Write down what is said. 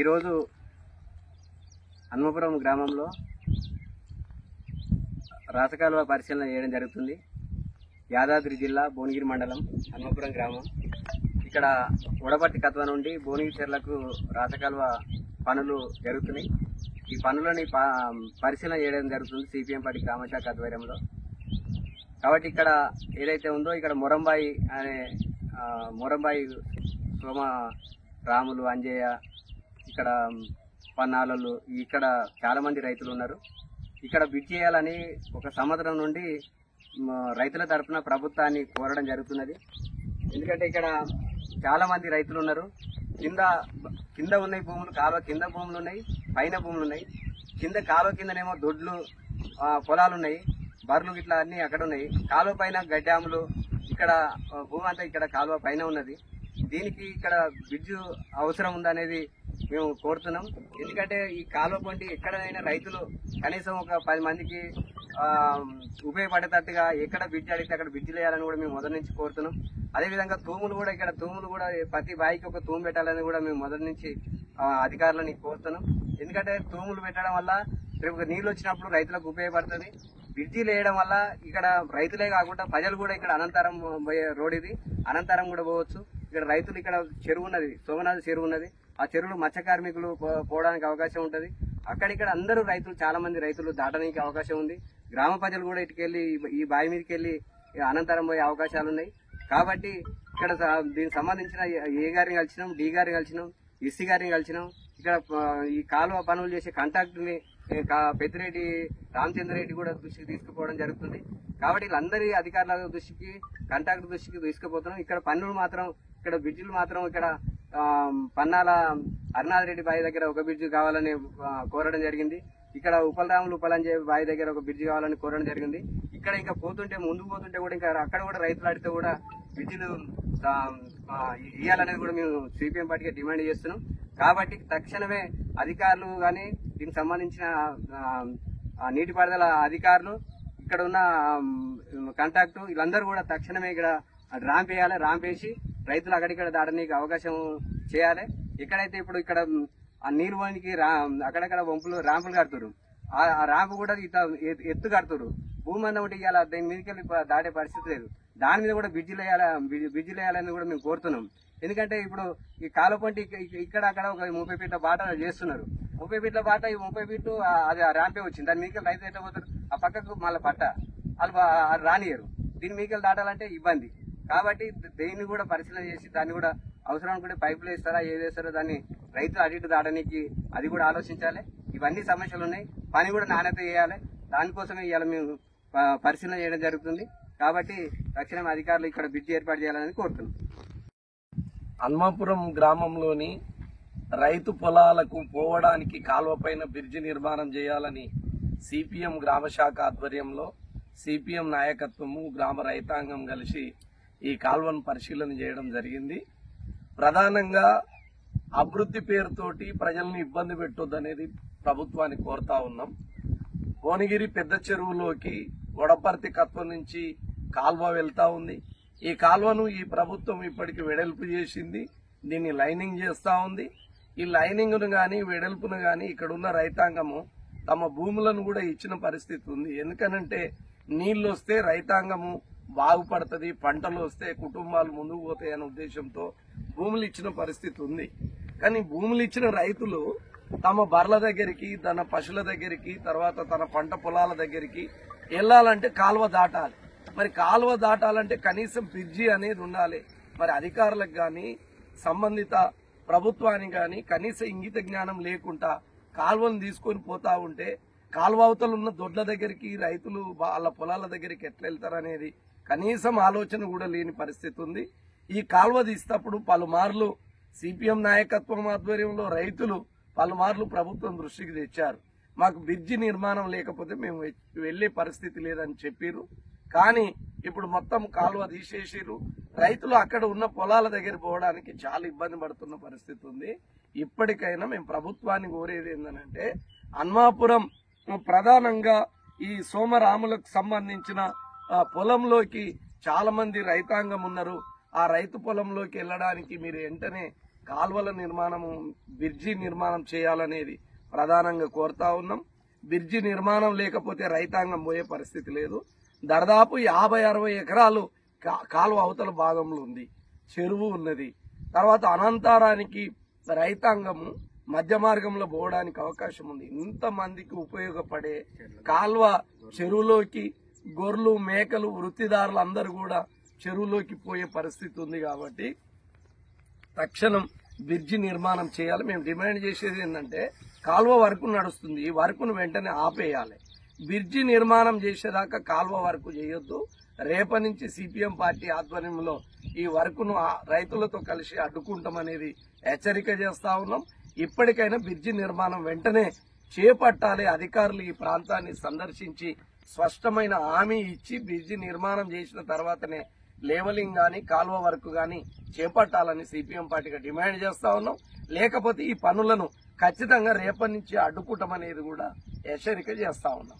ఈరోజు హన్మపురం గ్రామంలో రాసకాలువ పరిశీలన చేయడం జరుగుతుంది. యాదాద్రి జిల్లా భువనగిరి మండలం హన్మపురం గ్రామం. ఇక్కడ ఉడపర్తి కత్వ నుండి భువనగిరి చెర్లకు రాసకాలువ పనులు జరుగుతున్నాయి. ఈ పనులని పరిశీలన చేయడం జరుగుతుంది సిపిఎం పార్టీ గ్రామశాఖ ఆధ్వర్యంలో. కాబట్టి ఇక్కడ ఏదైతే ఉందో ఇక్కడ మొరంబాయి సోమ రాములు అంజయ్య, ఇక్కడ పన్నాలలు, ఇక్కడ చాలా మంది రైతులు ఉన్నారు. ఇక్కడ బిడ్ చేయాలని ఒక సంవత్సరం నుండి రైతుల తరఫున ప్రభుత్వాన్ని కోరడం జరుగుతున్నది. ఎందుకంటే ఇక్కడ చాలా మంది రైతులు ఉన్నారు. కింద ఉన్నాయి భూములు, కాలువ కింద భూములు ఉన్నాయి, పైన భూములు ఉన్నాయి. కాలువ కిందనేమో దొడ్లు పొలాలు ఉన్నాయి, బర్రెలు ఇట్లా అన్ని అక్కడ ఉన్నాయి. కాలువ పైన గడ్డాములు, ఇక్కడ భూమి అంతా ఇక్కడ కాలువ పైన ఉన్నది. దీనికి ఇక్కడ బ్రిడ్జ్ అవసరం ఉందనేది మేము కోరుతున్నాం. ఎందుకంటే ఈ కాలువ పొంటి ఎక్కడైనా రైతులు కనీసం ఒక 10 మందికి ఉపయోగపడేటట్టుగా ఎక్కడ బ్రిడ్జ్ అడిగితే అక్కడ బ్రిడ్జ్ వేయాలని కూడా మేము మొదటి నుంచి కోరుతున్నాం. అదేవిధంగా తూములు కూడా ప్రతి బాయికి ఒక తూము పెట్టాలని కూడా మేము మొదటి నుంచి అధికారులని కోరుతున్నాం. ఎందుకంటే తూములు పెట్టడం వల్ల రేపు నీళ్ళు వచ్చినప్పుడు రైతులకు ఉపయోగపడుతుంది. బ్రిడ్జీలు వేయడం వల్ల ఇక్కడ రైతులే కాకుండా ప్రజలు కూడా ఇక్కడ అనంతరం పోయే రోడ్ ఇది, అనంతరం కూడా పోవచ్చు. ఇక్కడ రైతులు ఇక్కడ చెరువు ఉన్నది, సోమనాథ్ చెరువు ఉన్నది. ఆ చెరువులో మత్స్య కార్మికులు పోవడానికి అవకాశం ఉంటుంది. అక్కడిక్కడ అందరూ రైతులు, చాలా మంది రైతులు దాటడానికి అవకాశం ఉంది. గ్రామ ప్రజలు కూడా ఇటుకెళ్లి ఈ బావి మీదకి వెళ్లి అనంతరం పోయే అవకాశాలు ఉన్నాయి. కాబట్టి ఇక్కడ దీనికి సంబంధించిన ఏ గారిని కలిసినాం, డి గారిని కలిసినాం, ఎస్సీ గారిని కలిసినాం. ఇక్కడ ఈ కాలువ పనులు చేసే కాంట్రాక్టుని పెద్దిరెడ్డి రామచంద్రరెడ్డి కూడా దృష్టికి తీసుకుపోవడం జరుగుతుంది. కాబట్టి వీళ్ళందరి అధికారుల దృష్టికి, కాంట్రాక్టర్ దృష్టికి తీసుకుపోతున్నాం. ఇక్కడ పనులు మాత్రం, ఇక్కడ బ్రిడ్జిలు మాత్రం ఇక్కడ పన్నాల హరినాథ్ రెడ్డి బావి దగ్గర ఒక బ్రిడ్జి కావాలని కోరడం జరిగింది. ఇక్కడ ఉపలరాములు ఉపలంజే బావి దగ్గర ఒక బ్రిడ్జి కావాలని కోరడం జరిగింది. ఇక్కడ ఇంకా ముందుకు పోతుంటే కూడా ఇంకా అక్కడ కూడా రైతులు అడిగితే కూడా బ్రిడ్జిలు ఇవ్వాలనేది కూడా మేము సిపిఎం పార్టీగా డిమాండ్ చేస్తున్నాం. కాబట్టి తక్షణమే అధికారులు కానీ, దీనికి సంబంధించిన నీటిపారుదల అధికారులు, ఇక్కడ ఉన్న కాంట్రాక్టు, వీళ్ళందరూ కూడా తక్షణమే ఇక్కడ ర్యాంప్ వేయాలి. ర్యాంప్ వేసి రైతులు అక్కడిక్కడ దాటడానికి అవకాశం చేయాలి. ఎక్కడైతే ఇప్పుడు ఇక్కడ ఆ నీరు పోనికి అక్కడక్కడ వంపులు ర్యాంపులు కడుతున్నారు. ఆ ర్యాంపు కూడా ఎత్తు కడుతున్నారు. భూమి అంతా ఒకటి ఇవ్వాలి, దాని మీదకి దాటే పరిస్థితి లేదు. దాని మీద కూడా బ్రిడ్జిలు వేయాలని కూడా మేము కోరుతున్నాం. ఎందుకంటే ఇప్పుడు ఈ కాలువ పంటి ఇక్కడ అక్కడ ఒక 30 ఫీట్ల బాట చేస్తున్నారు. 30 ఫీట్ల బాట, ఈ 30 ఫీట్లు అది ర్యాంపే వచ్చింది. దాని మీదకి రైతు ఎట్లా పోతారు? ఆ పక్కకు మళ్ళీ పట్ట వాళ్ళు రానియరు. దీని మీదకి దాటాలంటే ఇబ్బంది. కాబట్టి దీన్ని కూడా పరిశీలన చేసి దాన్ని కూడా అవసరం కూడా పైపులు వేస్తారా, ఏది వేస్తారో దాన్ని రైతులు అటు దాటడానికి అది కూడా ఆలోచించాలి. ఇవన్నీ సమస్యలు ఉన్నాయి. పని కూడా నాణ్యత చేయాలి. దానికోసమే ఇవాళ మేము పరిశీలన చేయడం జరుగుతుంది. కాబట్టి తక్షణం అధికారులు ఇక్కడ బ్రిడ్జి ఏర్పాటు చేయాలని కోరుతున్నాం. హన్మపురం గ్రామంలోని రైతు పొలాలకు పోవడానికి కాలువ పైన బ్రిడ్జి నిర్మాణం చేయాలని సిపిఎం గ్రామశాఖ ఆధ్వర్యంలో సిపిఎం నాయకత్వము, గ్రామ రైతాంగం కలిసి ఈ కాలువను పరిశీలన చేయడం జరిగింది. ప్రధానంగా అభివృద్ధి పేరుతోటి ప్రజల్ని ఇబ్బంది పెట్టొద్దనేది ప్రభుత్వాన్ని కోరుతా ఉన్నాం. భువనగిరి పెద్ద చెరువులోకి వడపర్తి కత్వ నుంచి కాల్వ వెళ్తా ఉంది. ఈ కాల్వను ఈ ప్రభుత్వం ఇప్పటికి వెడల్పు చేసింది. దీన్ని లైనింగ్ చేస్తా ఉంది. ఈ లైనింగ్ను గాని వెడల్పును గాని ఇక్కడున్న రైతాంగము తమ భూములను కూడా ఇచ్చిన పరిస్థితి ఉంది. ఎందుకనంటే నీళ్లు వస్తే రైతాంగము బాగుపడుతుంది, పంటలు వస్తే కుటుంబాలు ముందుకు పోతాయి అనే ఉద్దేశంతో భూములు ఇచ్చిన పరిస్థితి ఉంది. కానీ భూములు ఇచ్చిన రైతులు తమ బర్ల దగ్గరికి, తన పశువుల దగ్గరికి, తర్వాత తన పంట పొలాల దగ్గరికి వెళ్లాలంటే కాలువ దాటాలి. మరి కాలువ దాటాలంటే కనీసం బ్రిడ్జి అనేది ఉండాలి. మరి అధికారులకు గాని, సంబంధిత ప్రభుత్వానికి గాని కనీస ఇంగిత జ్ఞానం లేకుండా కాలువను తీసుకొని పోతా ఉంటే కాలువ అవతల ఉన్న దొడ్ల దగ్గరికి రైతులు వాళ్ళ పొలాల దగ్గరికి ఎట్లా వెళ్తారనేది కనీసం ఆలోచన కూడా లేని పరిస్థితి ఉంది. ఈ కాలువ తీసేటప్పుడు పలుమార్లు సిపిఎం నాయకత్వం ఆధ్వర్యంలో రైతులు పలుమార్లు ప్రభుత్వం దృష్టికి తెచ్చారు. మాకు బ్రిడ్జి నిర్మాణం లేకపోతే మేము వెళ్లే పరిస్థితి లేదని చెప్పారు. కానీ ఇప్పుడు మొత్తం కాలువ తీసేసిరు. రైతులు అక్కడ ఉన్న పొలాల దగ్గర పోవడానికి చాలా ఇబ్బంది పడుతున్న పరిస్థితి ఉంది. ఇప్పటికైనా మేము ప్రభుత్వాన్ని కోరేది ఏంటంటే హన్మాపురం ప్రధానంగా ఈ సోమరాములకు సంబంధించిన పొలంలోకి చాలా మంది రైతాంగం ఉన్నారు. ఆ రైతు పొలంలోకి వెళ్ళడానికి మీరు వెంటనే కాల్వల నిర్మాణము, బ్రిడ్జి నిర్మాణం చేయాలనేది ప్రధానంగా కోరుతా ఉన్నాం. బ్రిడ్జి నిర్మాణం లేకపోతే రైతాంగం పోయే పరిస్థితి లేదు. దాదాపు 50-60 ఎకరాలు కాలువ అవతల భాగంలో ఉంది, చెరువు ఉన్నది. తర్వాత అనంతరానికి రైతాంగము మధ్య మార్గంలో పోవడానికి అవకాశం ఉంది. ఇంతమందికి ఉపయోగపడే కాల్వ చెరువులోకి గొర్రెలు, మేకలు, వృత్తిదారులు అందరూ కూడా చెరువులోకి పోయే పరిస్థితి ఉంది. కాబట్టి తక్షణం బ్రిడ్జి నిర్మాణం చేయాలి. మేము డిమాండ్ చేసేది ఏంటంటే, కాల్వ వర్క్ నడుస్తుంది, ఈ వర్క్ను వెంటనే ఆపేయాలి. బ్రిడ్జి నిర్మాణం చేసేదాకా కాల్వ వర్క్ చేయొద్దు. రేపటి నుంచి సిపిఎం పార్టీ ఆధ్వర్యంలో ఈ వర్క్ను రైతులతో కలిసి అడ్డుకుంటామనేది హెచ్చరిక చేస్తా ఉన్నాం. ఇప్పటికైనా బ్రిడ్జి నిర్మాణం వెంటనే చేపట్టాలి. అధికారులు ఈ ప్రాంతాన్ని సందర్శించి స్పష్టమైన హామీ ఇచ్చి బ్రిడ్జి నిర్మాణం చేసిన తర్వాతనే లేవలింగ్ గాని కాల్వ వర్క్ గాని చేపట్టాలని సిపిఎం పార్టీగా డిమాండ్ చేస్తా ఉన్నాం. లేకపోతే ఈ పనులను ఖచ్చితంగా రేపటి నుంచి అడ్డుకుంటామనేది కూడా హెచ్చరిక చేస్తా ఉన్నాం.